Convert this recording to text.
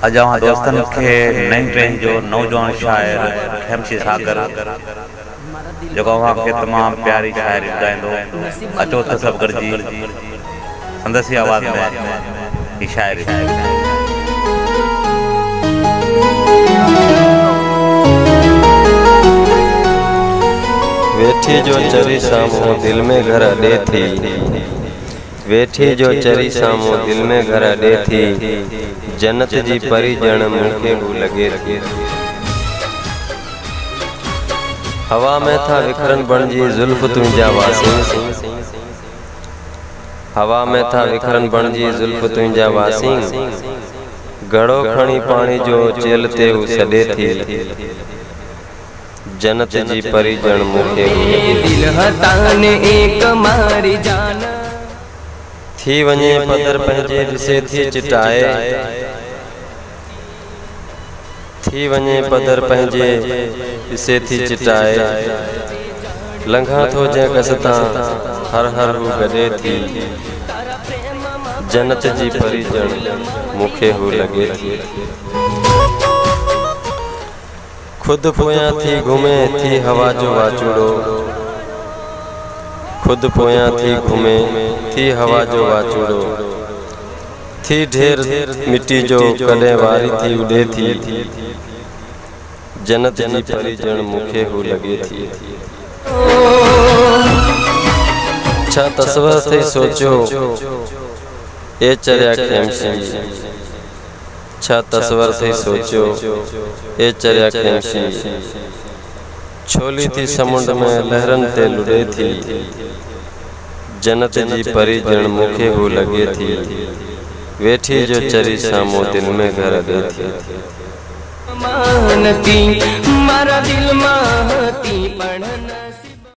अजावा दोस्तन के नई ट्रेन जो नौजवान शायर खेमशी सागर जो वहाँ के तमाम प्यारी शायरी ॿुधाईंदो अचो त सभु गॾिजी संदसी आवाज़ में ही शायरी। वेठी जो चरी सामो दिल में घर अॾे थी, वेठी जो चरी सामो दिल में घर अॾे थी, जन्नत जी परी ॼण मूंखे हू लॻे थी। हवा में था विखरन बणजी जुल्फ तुंहिंजा वासीं, हवा में था विखरन बणजी जुल्फ तुंहिंजा वासीं, घड़ो खणी पानी जो चेल ते हू सॾे थी, जन्नत जी परी ॼण मूंखे दिल हतान एक मारी जान थी वञे पदर पंहिंजे ॾिसे थी चिटाए, थी वञे पदर पंहिंजे ॾिसे थी चिटाए, लंघा थो जंहिं कस तां हर हर हू गॾे थी, जन्नत जी परी ॼण मूंखे हू लॻे थी। खुद पोयां थी घुमे थी हवा जो वाचूड़ो, खुद पोयां थी घुमे थी हवा जो वाचूड़ो, थी ढेर मिट्टी जो कॾहिं वारी थी उॾे थी, जन्नत जी परी ॼण मूंखे हू लॻे थी। छा तस्वर थई सोचियो ए चरिया खेमशी, छा तस्वर थई सोचियो ए चरिया खेमशी, छोली थी समुंड में लहरन ते लुॾे थी, जन्नत जी परी ॼण मूंखे हू लॻे थी, वेठी जो चरी सामो दिल में घर अॾे थी। मानती मारा दिल माहती पढ़न